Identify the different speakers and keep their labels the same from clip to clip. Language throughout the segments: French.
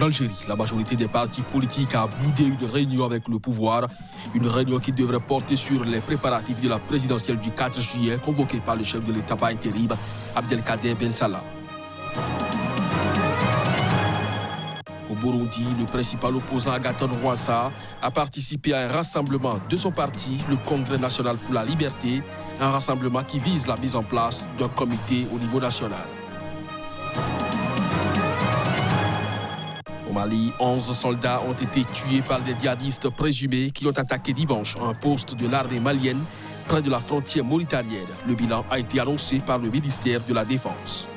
Speaker 1: En Algérie, la majorité des partis politiques a boudé une réunion avec le pouvoir. Une réunion qui devrait porter sur les préparatifs de la présidentielle du 4 juillet, convoquée par le chef de l'État par intérim, Abdelkader Ben Salah. Au Burundi, le principal opposant Agathon Rwasa a participé à un rassemblement de son parti, le Congrès national pour la liberté, un rassemblement qui vise la mise en place d'un comité au niveau national. Au Mali, 11 soldats ont été tués par des djihadistes présumés qui ont attaqué dimanche un poste de l'armée malienne près de la frontière mauritanienne. Le bilan a été annoncé par le ministère de la Défense.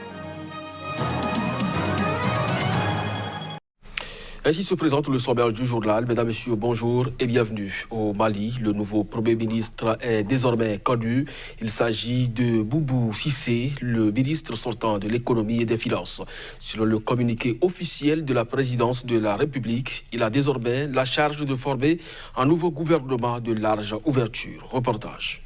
Speaker 1: Ainsi se présente le sommaire du journal. Mesdames, Messieurs, bonjour et bienvenue. Au Mali, le nouveau Premier ministre est désormais connu. Il s'agit de Boubou Cissé, le ministre sortant de l'économie et des finances. Selon le communiqué officiel de la présidence de la République, il a désormais la charge de former un nouveau gouvernement de large ouverture. Reportage.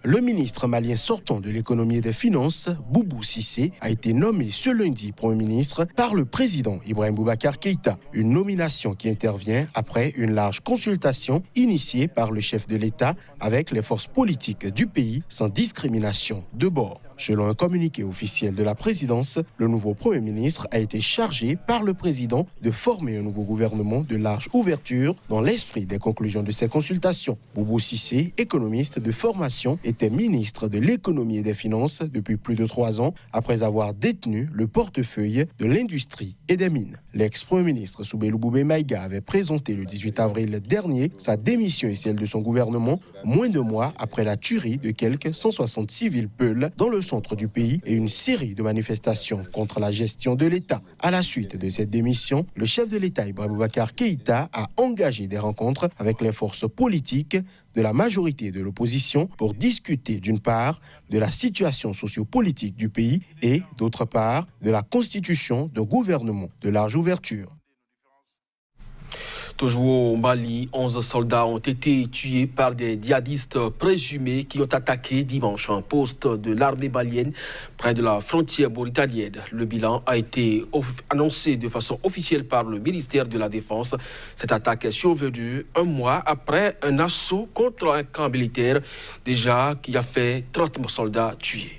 Speaker 2: Le ministre malien sortant de l'économie et des finances, Boubou Cissé, a été nommé ce lundi Premier ministre par le président Ibrahim Boubacar Keïta. Une nomination qui intervient après une large consultation initiée par le chef de l'État avec les forces politiques du pays sans discrimination de bord. Selon un communiqué officiel de la présidence, le nouveau Premier ministre a été chargé par le président de former un nouveau gouvernement de large ouverture dans l'esprit des conclusions de ces consultations. Boubou Cissé, économiste de formation, était ministre de l'économie et des finances depuis plus de 3 ans après avoir détenu le portefeuille de l'industrie et des mines. L'ex-Premier ministre Soubeylou Boubé Maïga avait présenté le 18 avril dernier sa démission et celle de son gouvernement moins de mois après la tuerie de quelques 160 civils peuls dans le centre du pays et une série de manifestations contre la gestion de l'État. À la suite de cette démission, le chef de l'État Ibrahim Boubacar Keïta a engagé des rencontres avec les forces politiques de la majorité et de l'opposition pour discuter d'une part de la situation sociopolitique du pays et d'autre part de la constitution d'un gouvernement de large ouverture.
Speaker 1: Toujours au Mali, 11 soldats ont été tués par des djihadistes présumés qui ont attaqué dimanche un poste de l'armée malienne près de la frontière mauritanienne. Le bilan a été annoncé de façon officielle par le ministère de la Défense. Cette attaque est survenue un mois après un assaut contre un camp militaire déjà qui a fait 30 soldats tués.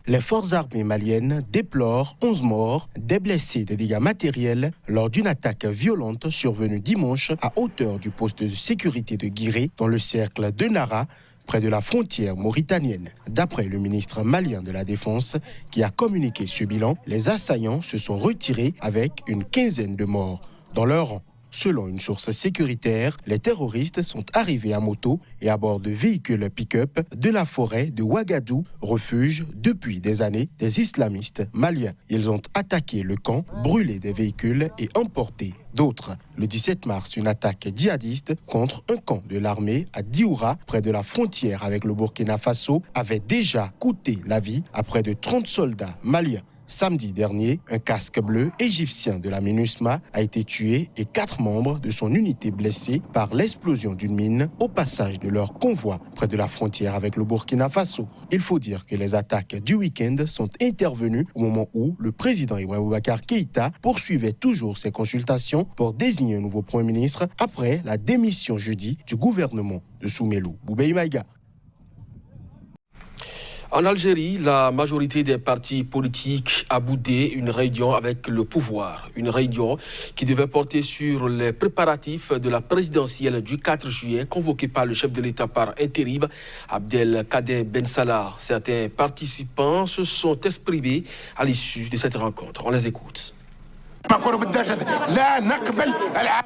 Speaker 2: Les forces armées maliennes déplorent 11 morts, des blessés, des dégâts matériels lors d'une attaque violente survenue dimanche à hauteur du poste de sécurité de Guiré dans le cercle de Nara, près de la frontière mauritanienne. D'après le ministre malien de la Défense qui a communiqué ce bilan, les assaillants se sont retirés avec une quinzaine de morts dans leur rang. Selon une source sécuritaire, les terroristes sont arrivés à moto et à bord de véhicules pick-up de la forêt de Ouagadou, refuge depuis des années des islamistes maliens. Ils ont attaqué le camp, brûlé des véhicules et emporté d'autres. Le 17 mars, une attaque djihadiste contre un camp de l'armée à Dioura, près de la frontière avec le Burkina Faso, avait déjà coûté la vie à près de 30 soldats maliens. Samedi dernier, un casque bleu égyptien de la MINUSMA a été tué et 4 membres de son unité blessés par l'explosion d'une mine au passage de leur convoi près de la frontière avec le Burkina Faso. Il faut dire que les attaques du week-end sont intervenues au moment où le président Ibrahim Boubacar Keïta poursuivait toujours ses consultations pour désigner un nouveau Premier ministre après la démission jeudi du gouvernement de Soumeylou Boubé Maïga.
Speaker 1: En Algérie, la majorité des partis politiques a boudé une réunion avec le pouvoir. Une réunion qui devait porter sur les préparatifs de la présidentielle du 4 juillet, convoquée par le chef de l'État par intérim, Abdelkader Ben Salah. Certains participants se sont exprimés à l'issue de cette rencontre. On les écoute.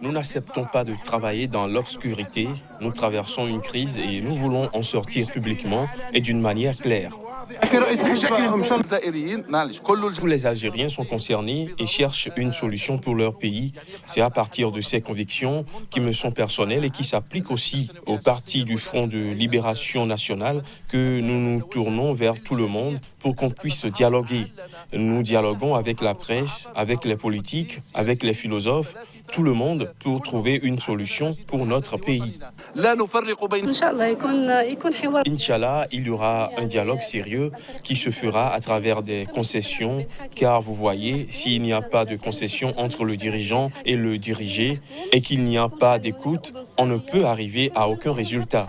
Speaker 3: Nous n'acceptons pas de travailler dans l'obscurité. Nous traversons une crise et nous voulons en sortir publiquement et d'une manière claire. Tous les Algériens sont concernés et cherchent une solution pour leur pays. C'est à partir de ces convictions qui me sont personnelles et qui s'appliquent aussi au parti du Front de Libération Nationale que nous nous tournons vers tout le monde pour qu'on puisse dialoguer. Nous dialoguons avec la presse, avec les politiques, avec les philosophes, tout le monde pour trouver une solution pour notre pays. Inch'Allah, il y aura un dialogue sérieux qui se fera à travers des concessions, car vous voyez, s'il n'y a pas de concession entre le dirigeant et le dirigé et qu'il n'y a pas d'écoute, on ne peut arriver à aucun résultat.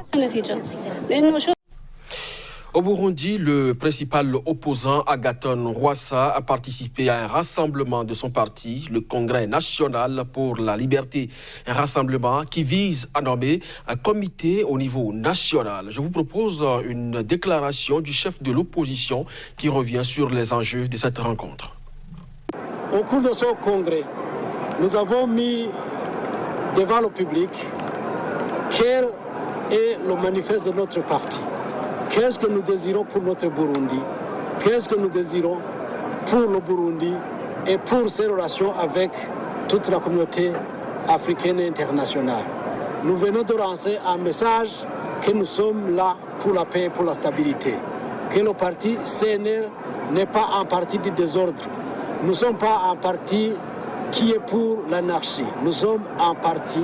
Speaker 1: Au Burundi, le principal opposant Agathon Rwasa a participé à un rassemblement de son parti, le Congrès national pour la liberté. Un rassemblement qui vise à nommer un comité au niveau national. Je vous propose une déclaration du chef de l'opposition qui revient sur les enjeux de cette rencontre.
Speaker 4: Au cours de ce congrès, nous avons mis devant le public quel est le manifeste de notre parti. Qu'est-ce que nous désirons pour notre Burundi? Qu'est-ce que nous désirons pour le Burundi et pour ses relations avec toute la communauté africaine et internationale? Nous venons de lancer un message que nous sommes là pour la paix et pour la stabilité. Que le parti CNL n'est pas un parti du désordre. Nous ne sommes pas un parti qui est pour l'anarchie. Nous sommes un parti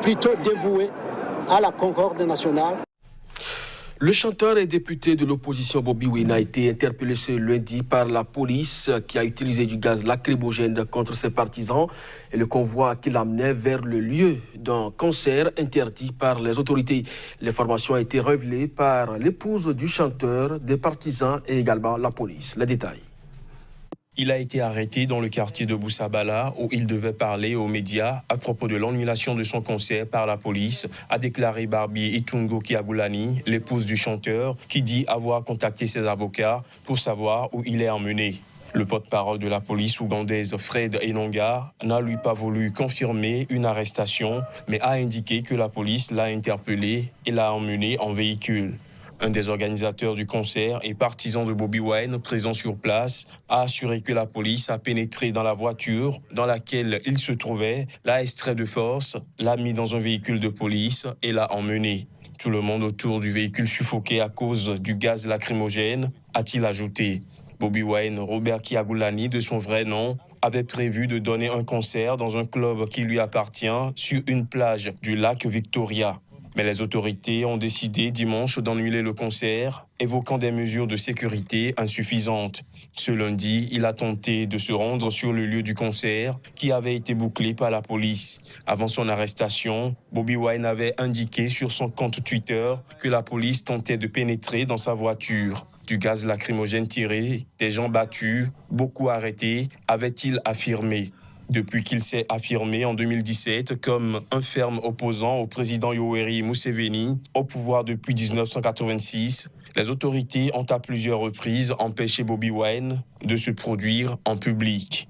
Speaker 4: plutôt dévoué à la concorde nationale.
Speaker 1: Le chanteur et député de l'opposition Bobi Wine a été interpellé ce lundi par la police qui a utilisé du gaz lacrymogène contre ses partisans et le convoi qui l'amenait vers le lieu d'un concert interdit par les autorités. L'information a été révélée par l'épouse du chanteur, des partisans et également la police. Les détails.
Speaker 3: Il a été arrêté dans le quartier de Boussabala où il devait parler aux médias à propos de l'annulation de son concert par la police, a déclaré Barbie Itungo Kiagulani, l'épouse du chanteur, qui dit avoir contacté ses avocats pour savoir où il est emmené. Le porte-parole de la police ougandaise Fred Enonga n'a lui pas voulu confirmer une arrestation, mais a indiqué que la police l'a interpellé et l'a emmené en véhicule. Un des organisateurs du concert et partisan de Bobi Wine, présent sur place, a assuré que la police a pénétré dans la voiture dans laquelle il se trouvait, l'a extrait de force, l'a mis dans un véhicule de police et l'a emmené. Tout le monde autour du véhicule suffoqué à cause du gaz lacrymogène, a-t-il ajouté. Bobi Wine, Robert Kiagulani, de son vrai nom, avait prévu de donner un concert dans un club qui lui appartient sur une plage du lac Victoria. Mais les autorités ont décidé dimanche d'annuler le concert, évoquant des mesures de sécurité insuffisantes. Ce lundi, il a tenté de se rendre sur le lieu du concert qui avait été bouclé par la police. Avant son arrestation, Bobi Wine avait indiqué sur son compte Twitter que la police tentait de pénétrer dans sa voiture. Du gaz lacrymogène tiré, des gens battus, beaucoup arrêtés, avait-il affirmé. Depuis qu'il s'est affirmé en 2017 comme un ferme opposant au président Yoweri Museveni, au pouvoir depuis 1986, les autorités ont à plusieurs reprises empêché Bobi Wine de se produire en public.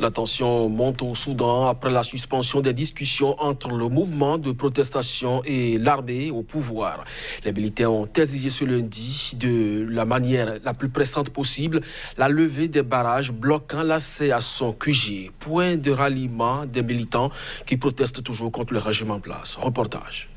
Speaker 1: La tension monte au Soudan après la suspension des discussions entre le mouvement de protestation et l'armée au pouvoir. Les militaires ont exigé ce lundi de la manière la plus pressante possible la levée des barrages bloquant l'accès à son QG, point de ralliement des militants qui protestent toujours contre le régime en place. Reportage.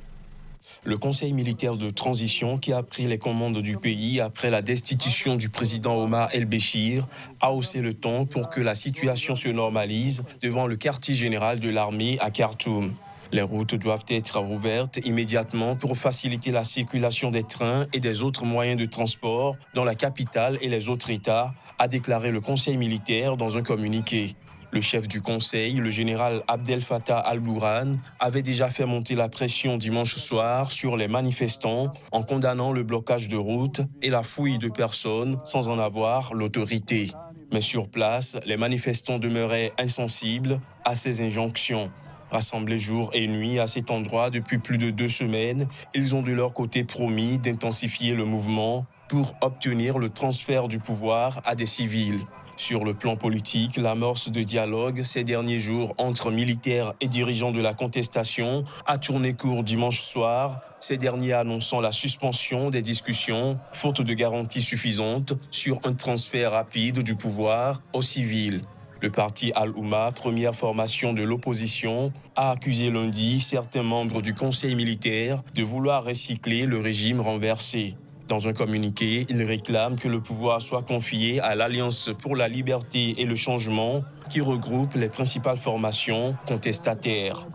Speaker 3: Le Conseil militaire de transition qui a pris les commandes du pays après la destitution du président Omar El-Béchir a haussé le ton pour que la situation se normalise devant le quartier général de l'armée à Khartoum. Les routes doivent être rouvertes immédiatement pour faciliter la circulation des trains et des autres moyens de transport dans la capitale et les autres États, a déclaré le Conseil militaire dans un communiqué. Le chef du Conseil, le général Abdel Fattah al-Burhan, avait déjà fait monter la pression dimanche soir sur les manifestants en condamnant le blocage de routes et la fouille de personnes sans en avoir l'autorité. Mais sur place, les manifestants demeuraient insensibles à ces injonctions. Rassemblés jour et nuit à cet endroit depuis plus de 2 semaines, ils ont de leur côté promis d'intensifier le mouvement pour obtenir le transfert du pouvoir à des civils. Sur le plan politique, l'amorce de dialogue ces derniers jours entre militaires et dirigeants de la contestation a tourné court dimanche soir, ces derniers annonçant la suspension des discussions, faute de garanties suffisantes sur un transfert rapide du pouvoir aux civils. Le parti Al-Ouma, première formation de l'opposition, a accusé lundi certains membres du Conseil militaire de vouloir recycler le régime renversé. Dans un communiqué, il réclame que le pouvoir soit confié à l'Alliance pour la liberté et le changement qui regroupe les principales formations contestataires.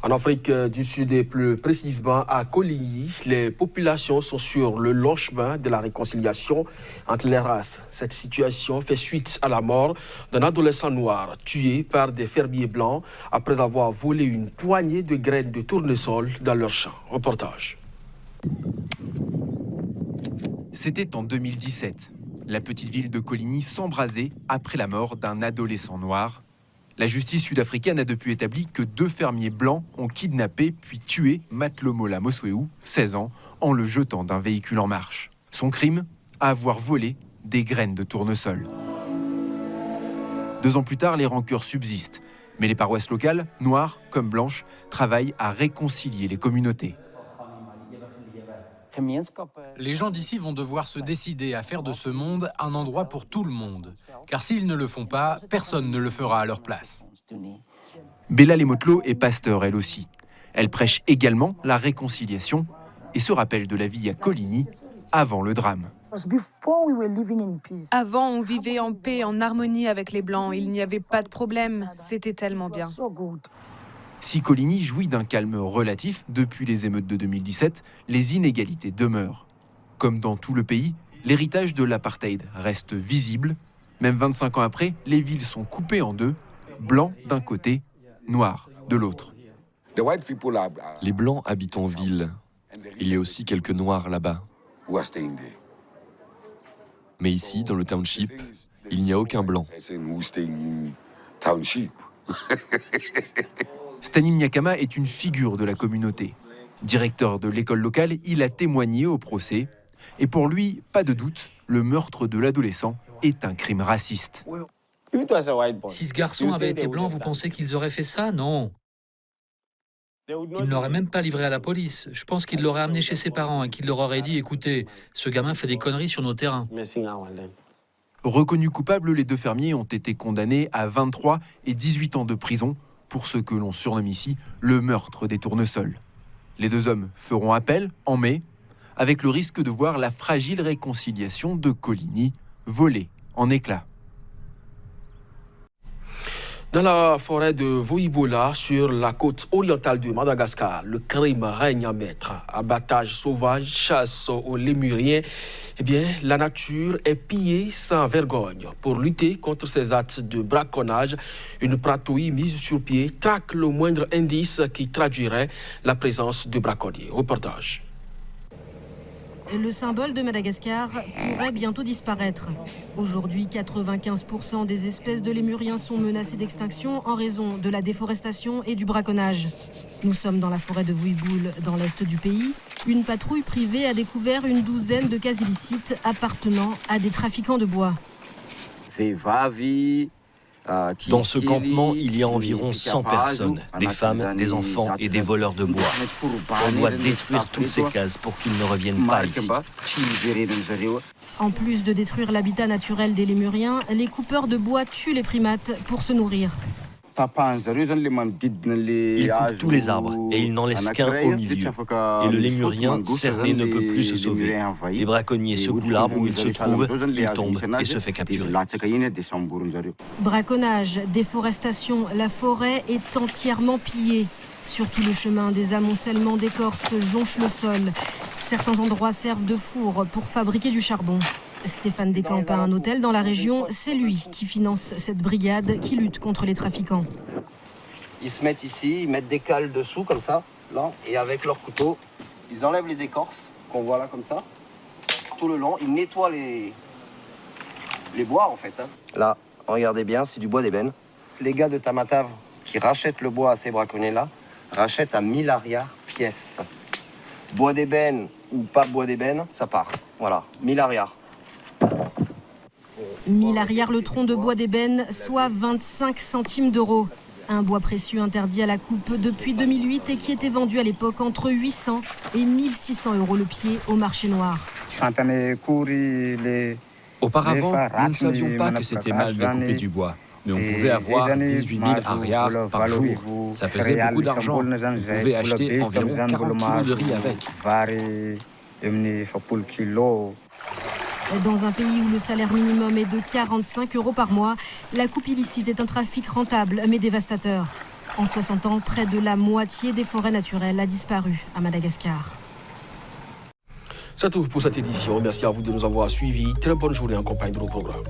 Speaker 1: En Afrique du Sud et plus précisément à Coligny, les populations sont sur le long chemin de la réconciliation entre les races. Cette situation fait suite à la mort d'un adolescent noir tué par des fermiers blancs après avoir volé une poignée de graines de tournesol dans leur champ. Reportage.
Speaker 5: C'était en 2017. La petite ville de Coligny s'embrasait après la mort d'un adolescent noir. La justice sud-africaine a depuis établi que 2 fermiers blancs ont kidnappé puis tué Matlomola Mosweu, 16 ans, en le jetant d'un véhicule en marche. Son crime, avoir volé des graines de tournesol. 2 ans plus tard, les rancœurs subsistent. Mais les paroisses locales, noires comme blanches, travaillent à réconcilier les communautés.
Speaker 6: Les gens d'ici vont devoir se décider à faire de ce monde un endroit pour tout le monde. Car s'ils ne le font pas, personne ne le fera à leur place.
Speaker 5: Bella Lemotlo est pasteur elle aussi. Elle prêche également la réconciliation et se rappelle de la vie à Coligny avant le drame.
Speaker 7: Avant, on vivait en paix, en harmonie avec les Blancs. Il n'y avait pas de problème. C'était tellement bien.
Speaker 5: Si Coligny jouit d'un calme relatif depuis les émeutes de 2017, les inégalités demeurent. Comme dans tout le pays, l'héritage de l'apartheid reste visible. Même 25 ans après, les villes sont coupées en 2, blancs d'un côté, noirs de l'autre.
Speaker 8: Les blancs habitent en ville. Il y a aussi quelques noirs là-bas. Mais ici, dans le township, il n'y a aucun blanc.
Speaker 5: Stanim Nyakama est une figure de la communauté. Directeur de l'école locale, il a témoigné au procès. Et pour lui, pas de doute, le meurtre de l'adolescent est un crime raciste.
Speaker 9: Si ce garçon avait été blanc, vous pensez qu'ils auraient fait ça? Non. Ils ne l'auraient même pas livré à la police. Je pense qu'ils l'auraient amené chez ses parents et qu'ils leur auraient dit « Écoutez, ce gamin fait des conneries sur nos terrains. »
Speaker 5: Reconnus coupables, les 2 fermiers ont été condamnés à 23 et 18 ans de prison pour ce que l'on surnomme ici le meurtre des tournesols. Les 2 hommes feront appel en mai, avec le risque de voir la fragile réconciliation de Coligny voler en éclats.
Speaker 1: Dans la forêt de Voïbola, sur la côte orientale de Madagascar, le crime règne en maître. Abattage sauvage, chasse aux lémuriens. Eh bien, la nature est pillée sans vergogne. Pour lutter contre ces actes de braconnage, une pratouille mise sur pied traque le moindre indice qui traduirait la présence de braconniers. Reportage.
Speaker 10: Le symbole de Madagascar pourrait bientôt disparaître. Aujourd'hui, 95% des espèces de lémuriens sont menacées d'extinction en raison de la déforestation et du braconnage. Nous sommes dans la forêt de Voïboul, dans l'est du pays. Une patrouille privée a découvert une douzaine de cas illicites appartenant à des trafiquants de bois.
Speaker 11: Dans ce campement, il y a environ 100 personnes, des femmes, des enfants et des voleurs de bois. On doit détruire toutes ces cases pour qu'ils ne reviennent pas ici.
Speaker 10: En plus de détruire l'habitat naturel des lémuriens, les coupeurs de bois tuent les primates pour se nourrir.
Speaker 11: Ils coupent tous les arbres et ils n'en laissent qu'un au milieu. Et le lémurien cerné ne peut plus se sauver. Les braconniers secouent l'arbre où il se trouve, il tombe et se fait capturer.
Speaker 10: Braconnage, déforestation, la forêt est entièrement pillée. Sur tout le chemin, des amoncellements d'écorce jonchent le sol. Certains endroits servent de four pour fabriquer du charbon. Stéphane Descamps a un hôtel dans la région. C'est lui qui finance cette brigade qui lutte contre les trafiquants.
Speaker 12: Ils se mettent ici, ils mettent des cales dessous comme ça, là, et avec leur couteau, ils enlèvent les écorces qu'on voit là comme ça, tout le long. Ils nettoient les bois en fait. Là, regardez bien, c'est du bois d'ébène. Les gars de Tamatave qui rachètent le bois à ces braconniers-là, rachètent à 1000 arrières pièces. Bois d'ébène ou pas bois d'ébène, ça part. Voilà, 1000 arrières.
Speaker 10: 1000 arrières le tronc de bois d'ébène, soit 25 centimes d'euros. Un bois précieux interdit à la coupe depuis 2008 et qui était vendu à l'époque entre 800 et 1600 euros le pied au marché noir.
Speaker 13: Auparavant, nous ne savions pas que c'était mal de couper du bois. Mais on pouvait avoir 18 000 arrières par jour. Ça faisait beaucoup d'argent. On pouvait acheter environ 40 kilos de riz avec.
Speaker 10: Dans un pays où le salaire minimum est de 45 euros par mois, la coupe illicite est un trafic rentable mais dévastateur. En 60 ans, près de la moitié des forêts naturelles a disparu à Madagascar.
Speaker 1: C'est tout pour cette édition. Merci à vous de nous avoir suivis. Très bonne journée en compagnie de nos programmes.